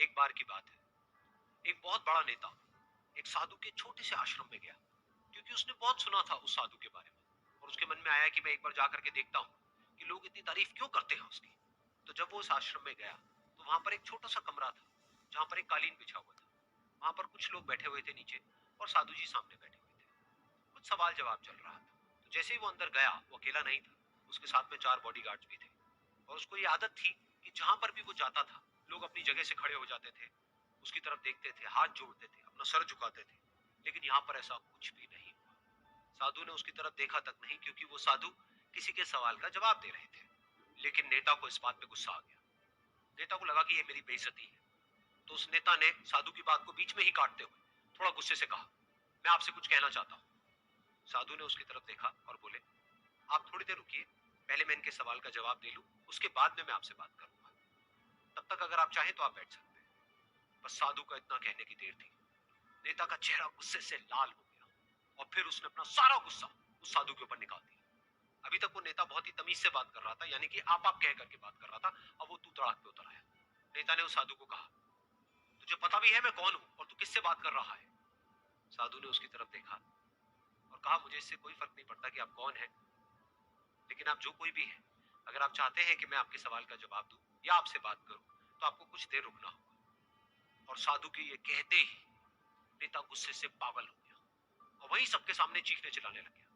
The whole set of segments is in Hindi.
एक बार की बात है, एक बहुत बड़ा नेता एक साधु के छोटे से आश्रम में गया, क्योंकि उसने बहुत सुना था उस साधु के बारे में और उसके मन में आया कि मैं एक बार जा करके देखता हूँ कि लोग इतनी तारीफ क्यों करते हैं उसकी। तो जब वो उस आश्रम में गया, तो वहां पर एक छोटा सा कमरा था, जहां पर एक कालीन बिछा हुआ था। वहां पर कुछ लोग बैठे हुए थे नीचे और साधु जी सामने बैठे हुए थे। कुछ सवाल जवाब चल रहा था। तो जैसे ही वो अंदर गया, वो अकेला नहीं था, उसके साथ में 4 बॉडीगार्ड्स भी थे। और उसको ये आदत थी कि जहां पर भी वो जाता था, लोग अपनी जगह से खड़े हो जाते थे, उसकी तरफ देखते थे, हाथ जोड़ते थे, अपना सर झुकाते थे। लेकिन यहाँ पर ऐसा कुछ भी नहीं हुआ। साधु ने उसकी तरफ देखा तक नहीं, क्योंकि वो साधु किसी के सवाल का जवाब दे रहे थे। लेकिन नेता को इस बात पे गुस्सा आ गया। नेता को लगा कि ये मेरी बेइज्जती है। तो उस नेता ने साधु की बात को बीच में ही काटते हुए थोड़ा गुस्से से कहा, मैं आपसे कुछ कहना चाहता हूँ। साधु ने उसकी तरफ देखा और बोले, आप थोड़ी देर रुकिए, पहले मैं इनके सवाल का जवाब दे लूं, उसके बाद में मैं आपसे बात करूंगा। तब तक अगर आप चाहें तो आप बैठ सकते हैं। बस साधु का इतना कहने की देर थी, नेता का चेहरा गुस्से से लाल हो गया और फिर उसने अपना सारा गुस्सा उस साधु के ऊपर निकाल दिया। अभी तक वो नेता बहुत ही तमीज से बात कर रहा था, यानी कि आप कह करके बात कर रहा था। अब वो तू तड़ाक पे उतर आया। नेता ने उस साधु को कहा, तुझे पता भी है मैं कौन हूं और तू किससे बात कर रहा है? साधु ने उसकी तरफ देखा और कहा, मुझे इससे कोई फर्क नहीं पड़ता कि आप कौन हैं, लेकिन आप जो कोई भी हैं, अगर आप चाहते हैं कि मैं आपके सवाल का जवाब दूं या आपसे बात करूं, तो आपको कुछ देर रुकना होगा। और साधु के ये कहते ही नेता गुस्से से पागल हो गया और वहीं सबके सामने चीखने चिल्लाने लग गया,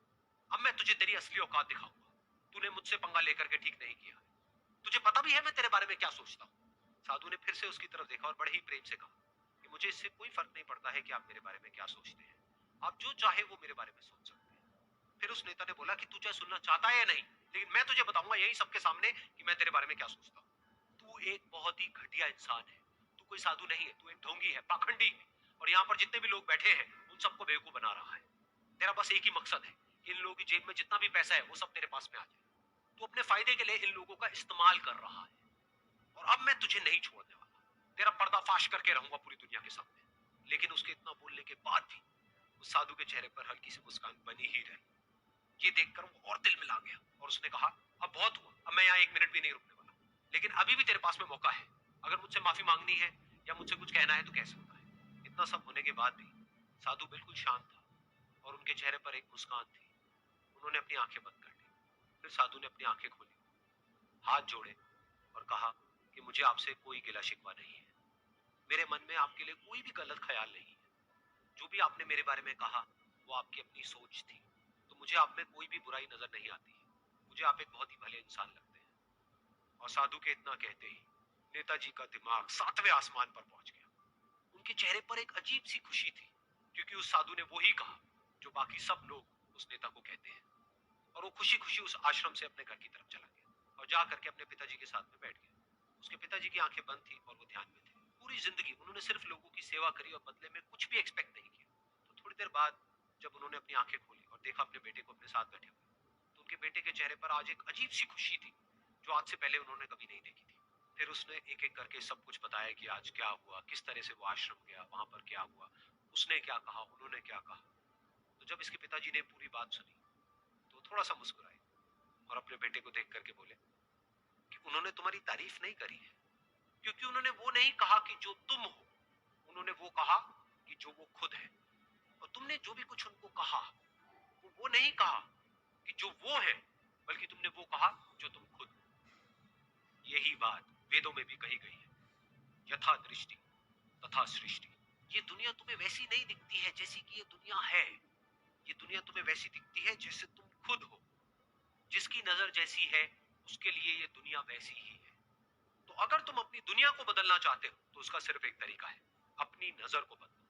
अब मैं तुझे तेरी असली औकात दिखाऊंगा। तूने मुझसे पंगा लेकर के ठीक नहीं किया। तुझे पता भी है मैं तेरे बारे में क्या सोचता हूँ। साधु ने फिर से उसकी तरफ देखा और बड़े ही प्रेम से कहा कि मुझे इससे कोई फर्क नहीं पड़ता है कि आप मेरे बारे में क्या सोचते हैं। आप जो चाहे वो मेरे बारे में सोच सकते हैं। फिर उस नेता ने बोला कि तू चाहे सुनना चाहता है या नहीं, लेकिन मैं तुझे बताऊंगा यही सबके सामने कि मैं तेरे बारे में क्या सोचता हूँ। तू एक बहुत ही घटिया इंसान है। तू कोई साधु नहीं है, तू एक ढोंगी है, पाखंडी है। और यहाँ पर जितने भी लोग बैठे हैं, उन सबको बेवकूफ बना रहा है। तेरा बस एक ही मकसद है कि इन लोगों की जेब में जितना भी पैसा है वो सब तेरे पास में आ जाए। तू अपने फायदे के लिए इन लोगों का इस्तेमाल कर रहा है और अब मैं तुझे नहीं छोड़ने वाला। तेरा पर्दाफाश करके रहूंगा पूरी दुनिया के सामने। लेकिन उसके इतना बोलने के बाद भी उस साधु के चेहरे पर हल्की सी मुस्कान बनी ही रही। ये देखकर वो और दिल मिला गया और उसने कहा, अब बहुत हुआ, अब मैं यहाँ एक मिनट भी नहीं रुकने वाला। लेकिन अभी भी तेरे पास में मौका है। अगर मुझसे माफी मांगनी है या मुझसे कुछ कहना है तो कह सकता है। इतना सब होने के बाद भी साधु बिल्कुल शांत था और उनके चेहरे पर एक मुस्कान थी। उन्होंने अपनी आंखें बंद कर ली। फिर साधु ने अपनी आंखें खोली, हाथ जोड़े और कहा कि मुझे आपसे कोई गिला शिकवा नहीं है। मेरे मन में आपके लिए कोई भी गलत ख्याल नहीं है। जो भी आपने मेरे बारे में कहा वो आपकी अपनी सोच थी। तो मुझे आप में कोई भी बुराई नजर नहीं आती है। मुझे आप एक बहुत ही भले इंसान लगते हैं। और साधु के इतना कहते ही नेताजी का दिमाग 7वें आसमान पर पहुंच गया। उनके चेहरे पर एक अजीब सी खुशी थी, क्योंकि उस साधु ने वो ही कहा जो बाकी सब लोग उस नेता को कहते हैं। और वो खुशी खुशी उस आश्रम से अपने घर की तरफ चला गया और जा करके अपने पिताजी के साथ में बैठ गया। उसके पिताजी की आंखें बंद थी और वो ध्यान में थे। पूरी जिंदगी उन्होंने सिर्फ लोगों की सेवा करी और बदले में कुछ भी एक्सपेक्ट नहीं किया। तो थोड़ी देर बाद जब उन्होंने अपनी आंखें खोली और देखा अपने बेटे को अपने साथ बैठे हुए, तो उनके बेटे के चेहरे पर आज एक अजीब सी खुशी थी, जो आज से पहले उन्होंने कभी नहीं देखी थी। फिर उसने एक एक करके सब कुछ बताया कि आज क्या हुआ, किस तरह से वो आश्रम गया, वहां पर क्या हुआ, उसने क्या कहा, उन्होंने क्या कहा। तो जब इसके पिताजी ने पूरी बात सुनी, तो थोड़ा सा मुस्कुराए और अपने बेटे को देख करके बोले कि उन्होंने तुम्हारी तारीफ नहीं करी है, क्योंकि उन्होंने वो नहीं कहा कि जो तुम हो, उन्होंने वो कहा कि जो वो खुद है। और तुमने जो भी कुछ उनको कहा, वो नहीं कहा कि जो वो है, बल्कि तुमने वो कहा जो तुम खुद हो। यही बात वेदों में भी कही गई है, यथा दृष्टि तथा सृष्टि। ये दुनिया तुम्हें वैसी नहीं दिखती है जैसी कि ये दुनिया है। ये दुनिया तुम्हें वैसी दिखती है जैसे तुम खुद हो। जिसकी नजर जैसी है, उसके लिए ये दुनिया वैसी ही है। तो अगर तुम अपनी दुनिया को बदलना चाहते हो, तो उसका सिर्फ एक तरीका है, अपनी नजर को बदलो।